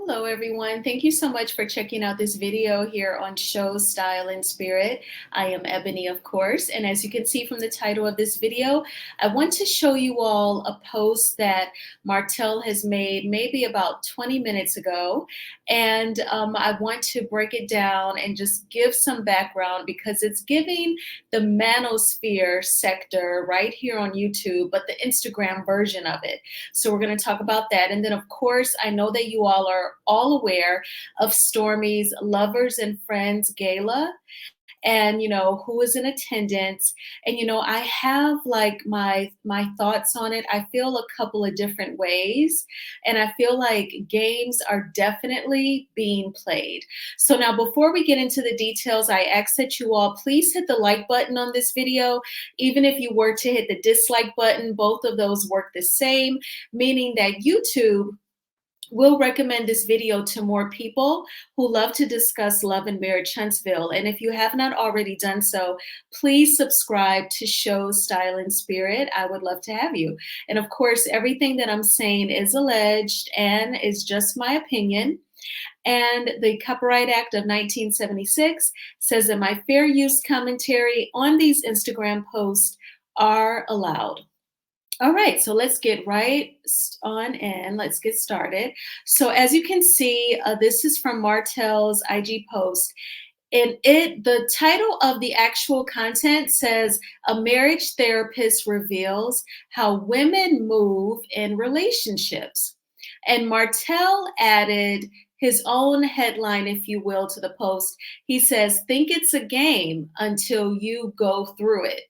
Hello, everyone. Thank you so much for checking out this video here on Show Style and Spirit. I am Ebony, of course, and as you can see from the title of this video, I want to show you all a post that Martell has made maybe about 20 minutes ago, and I want to break it down and just give some background because it's giving the manosphere sector right here on YouTube, but the Instagram version of it. So we're going to talk about that. And then, of course, I know that you all are all aware of Stormi's Lovers and Friends Gala and who is in attendance. And I have like my thoughts on it. I feel a couple of different ways, and I feel like games are definitely being played. So now, before we get into the details, I ask that you all please hit the like button on this video. Even if you were to hit the dislike button, both of those work the same, meaning that YouTube will recommend this video to more people who love to discuss love and marriage Huntsville. And if you have not already done so, please subscribe to Show Style and Spirit. I would love to have you. And of course, everything that I'm saying is alleged and is just my opinion. And the Copyright Act of 1976 says that my fair use commentary on these Instagram posts are allowed. All right, so let's get right on in. Let's get started. So as you can see, this is from Martell's IG post. And the title of the actual content says, "A marriage therapist reveals how women move in relationships." And Martell added his own headline, if you will, to the post. He says, "Think it's a game until you go through it."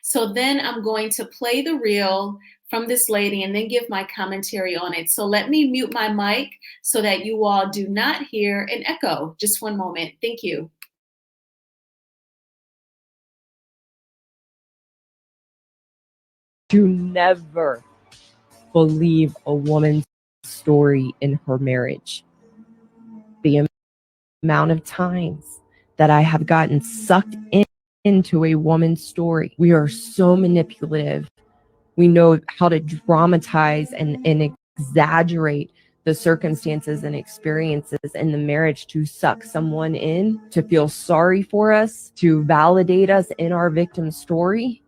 So then I'm going to play the reel from this lady and then give my commentary on it. So let me mute my mic so that you all do not hear an echo. Just one moment. Thank you. To never believe a woman's story in her marriage. The amount of times that I have gotten sucked into a woman's story. We are so manipulative. We know how to dramatize and exaggerate the circumstances and experiences in the marriage to suck someone in, to feel sorry for us, to validate us in our victim story.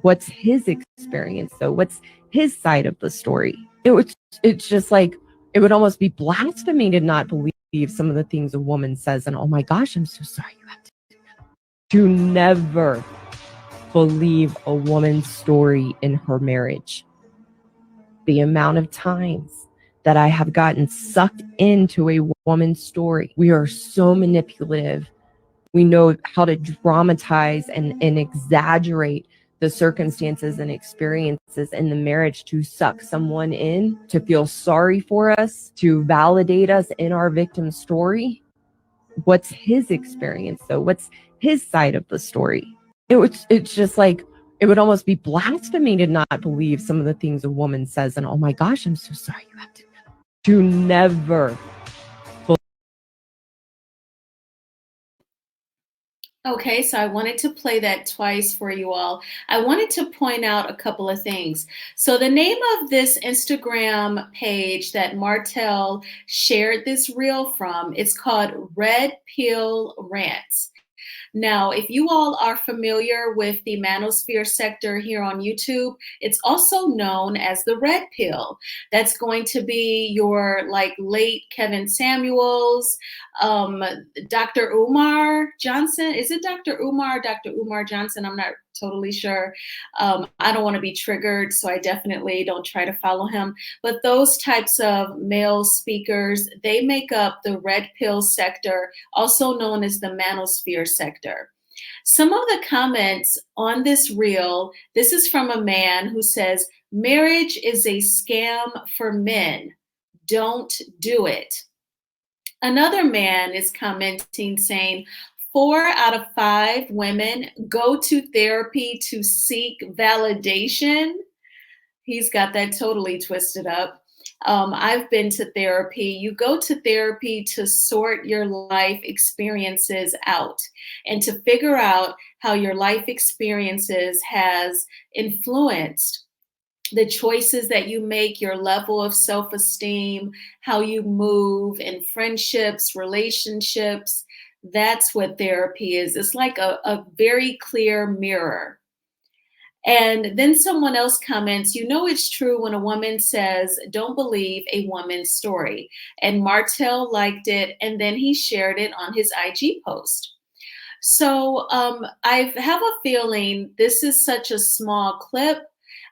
What's his experience though? What's his side of the story? It's just like, it would almost be blasphemy to not believe some of the things a woman says. And oh my gosh, I'm so sorry you have to do that. To never believe a woman's story in her marriage. The amount of times that I have gotten sucked into a woman's story. We are so manipulative. We know how to dramatize and exaggerate the circumstances and experiences in the marriage to suck someone in, to feel sorry for us, to validate us in our victim story. What's his experience though? What's his side of the story? It's just like, it would almost be blasphemy to not believe some of the things a woman says. And oh my gosh, I'm so sorry you have to do that. To never. Okay, so I wanted to play that twice for you all. I wanted to point out a couple of things. So the name of this Instagram page that Martell shared this reel from, it's called Red Pill Rants. Now, if you all are familiar with the manosphere sector here on YouTube, it's also known as the red pill. That's going to be your like late Kevin Samuels, Dr. Umar Johnson. Is it Dr. Umar or Dr. Umar Johnson? I'm not totally sure. I don't want to be triggered, so I definitely don't try to follow him. But those types of male speakers, they make up the red pill sector, also known as the manosphere sector. Some of the comments on this reel, this is from a man who says, "Marriage is a scam for men. Don't do it." Another man is commenting saying, 4 out of 5 women go to therapy to seek validation. He's got that totally twisted up. I've been to therapy. You go to therapy to sort your life experiences out and to figure out how your life experiences has influenced the choices that you make, your level of self-esteem, how you move in friendships, relationships. That's what therapy is. It's like a very clear mirror. And then someone else comments, you know, it's true when a woman says, don't believe a woman's story. And Martell liked it, and then he shared it on his IG post. So I have a feeling this is such a small clip.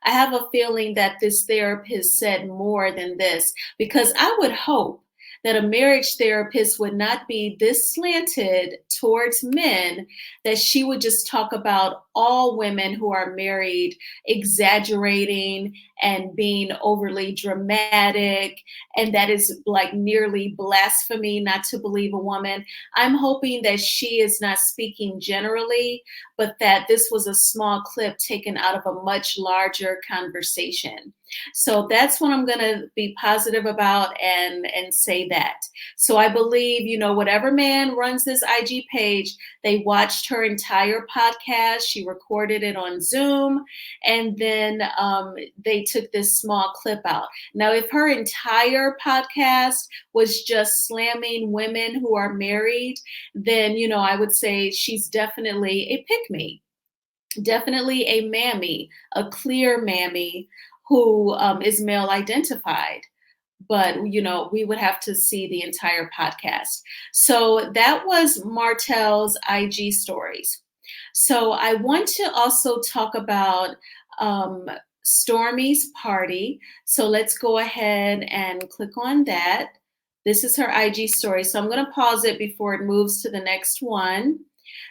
I have a feeling that this therapist said more than this, because I would hope that a marriage therapist would not be this slanted towards men, that she would just talk about all women who are married, exaggerating and being overly dramatic, and that is like nearly blasphemy not to believe a woman. I'm hoping that she is not speaking generally, but that this was a small clip taken out of a much larger conversation. So that's what I'm going to be positive about and say that. So I believe, you know, whatever man runs this IG page, they watched her entire podcast. She recorded it on Zoom, and then they took this small clip out. Now, if her entire podcast was just slamming women who are married, then, you know, I would say she's definitely a pick-me, definitely a mammy, a clear mammy who is male identified. But, you know, we would have to see the entire podcast. So that was Martell's IG stories. So I want to also talk about Stormi's party. So let's go ahead and click on that. This is her IG story. So I'm going to pause it before it moves to the next one.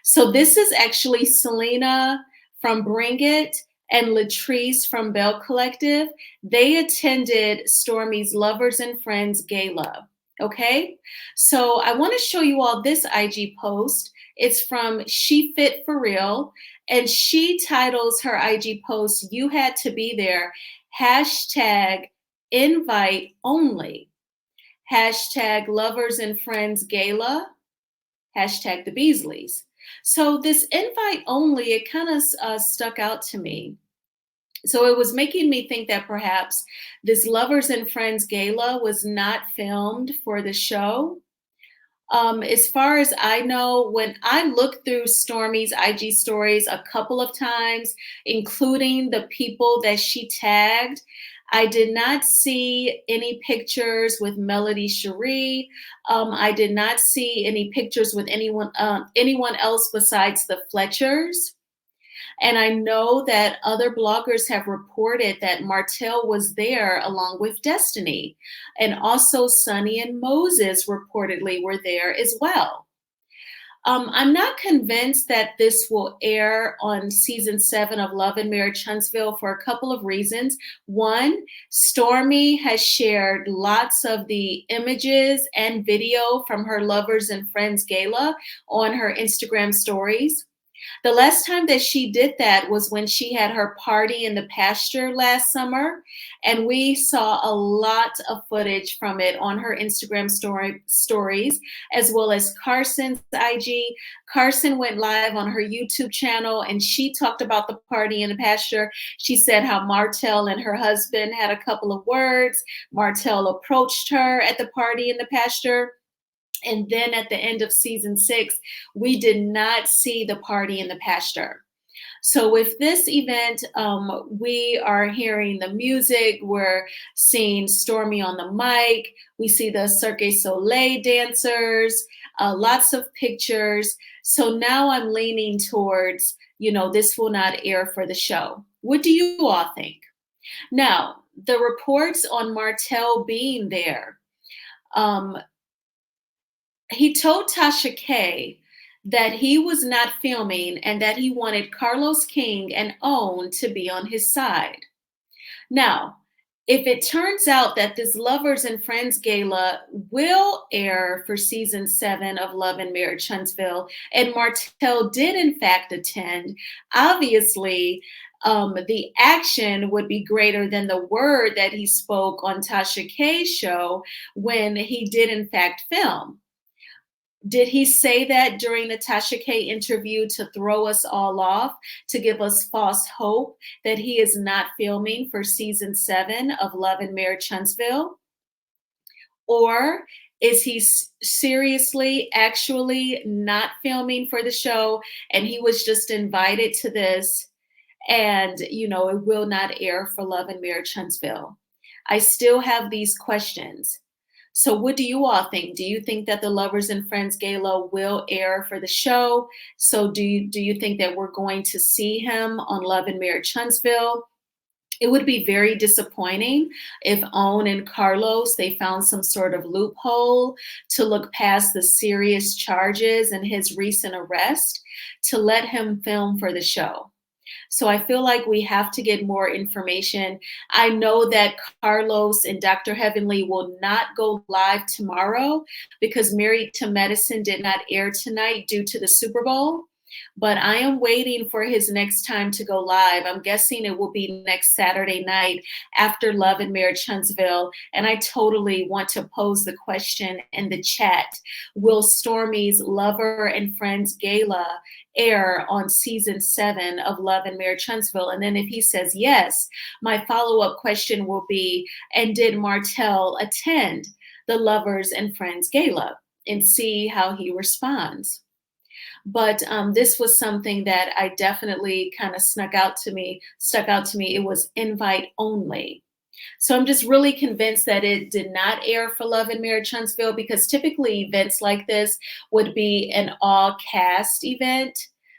So this is actually Selena from Bring It and Latrice from Bell Collective. They attended Stormi's Lovers and Friends Gala. Okay, so I want to show you all this IG post. It's from She Fit For Real, and she titles her IG post, "You Had to Be There," hashtag invite only, hashtag Lovers and Friends Gala, hashtag the Beasleys. So this invite only, it kind of stuck out to me. So it was making me think that perhaps this Lovers and Friends Gala was not filmed for the show. As far as I know, when I looked through Stormi's IG stories a couple of times, including the people that she tagged, I did not see any pictures with Melody Cherie. I did not see any pictures with anyone else besides the Fletchers. And I know that other bloggers have reported that Martell was there along with Destiny. And also Sunny and Moses reportedly were there as well. I'm not convinced that this will air on season 7 of Love and Marriage Huntsville for a couple of reasons. One, Stormi has shared lots of the images and video from her Lovers and Friends Gala on her Instagram stories. The last time that she did that was when she had her party in the pasture last summer, and we saw a lot of footage from it on her Instagram stories, as well as Carson's IG. Carson went live on her YouTube channel, and she talked about the party in the pasture. She said how Martell and her husband had a couple of words. Martell approached her at the party in the pasture. And then at the end of season 6, we did not see the party in the pasture. So with this event, we are hearing the music. We're seeing Stormi on the mic. We see the Cirque du Soleil dancers, lots of pictures. So now I'm leaning towards, you know, this will not air for the show. What do you all think? Now, the reports on Martell being there, he told Tasha K that he was not filming and that he wanted Carlos King and Own to be on his side. Now, if it turns out that this Lovers and Friends Gala will air for season 7 of Love and Marriage Huntsville, and Martell did in fact attend, obviously the action would be greater than the word that he spoke on Tasha K's show when he did in fact film. Did he say that during the Tasha K interview to throw us all off, to give us false hope that he is not filming for season 7 of Love and Marriage Huntsville? Or is he seriously, actually not filming for the show and he was just invited to this and, you know, it will not air for Love and Marriage Huntsville? I still have these questions. So what do you all think? Do you think that the Lovers and Friends Gala will air for the show? So do you think that we're going to see him on Love and Marriage Huntsville? It would be very disappointing if Owen and Carlos, they found some sort of loophole to look past the serious charges and his recent arrest to let him film for the show. So I feel like we have to get more information. I know that Carlos and Dr. Heavenly will not go live tomorrow because Married to Medicine did not air tonight due to the Super Bowl. But I am waiting for his next time to go live. I'm guessing it will be next Saturday night after Love and Marriage Huntsville. And I totally want to pose the question in the chat. Will Stormi's Lover and Friends Gala air on season 7 of Love and Marriage Huntsville? And then if he says yes, my follow-up question will be, and did Martell attend the Lovers and Friends Gala? And see how he responds. But this was something that I definitely kind of stuck out to me. It was invite only. So I'm just really convinced that it did not air for Love and Marriage Huntsville, because typically events like this would be an all cast event.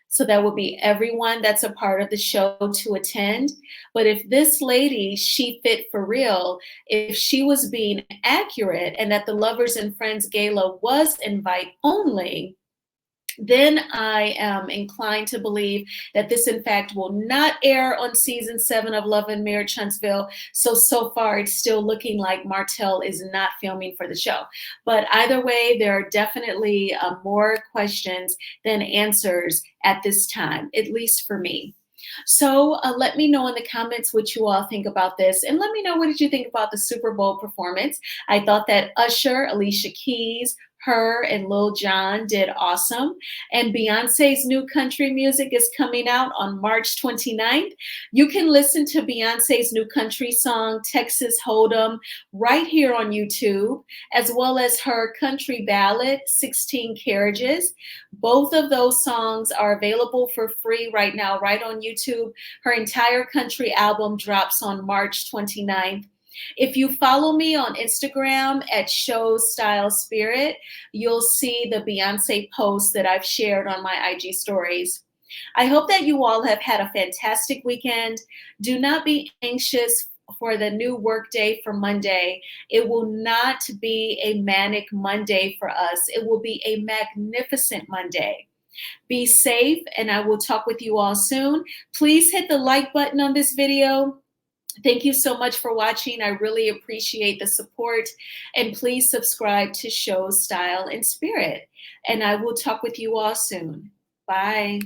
So that would be everyone that's a part of the show to attend. But if this lady, She Fit For Real, if she was being accurate and that the Lovers and Friends Gala was invite only, then I am inclined to believe that this, in fact, will not air on season 7 of Love and Marriage Huntsville. So far, it's still looking like Martell is not filming for the show. But either way, there are definitely more questions than answers at this time, at least for me. So let me know in the comments what you all think about this. And let me know, what did you think about the Super Bowl performance? I thought that Usher, Alicia Keys, her and Lil Jon did awesome. And Beyonce's new country music is coming out on March 29th. You can listen to Beyonce's new country song, Texas Hold'em, right here on YouTube, as well as her country ballad, 16 Carriages. Both of those songs are available for free right now, right on YouTube. Her entire country album drops on March 29th. If you follow me on Instagram at Show Style Spirit, you'll see the Beyonce posts that I've shared on my IG stories. I hope that you all have had a fantastic weekend. Do not be anxious for the new workday for Monday. It will not be a manic Monday for us. It will be a magnificent Monday. Be safe, and I will talk with you all soon. Please hit the like button on this video. Thank you so much for watching. I really appreciate the support. And please subscribe to Show Style and Spirit. And I will talk with you all soon. Bye.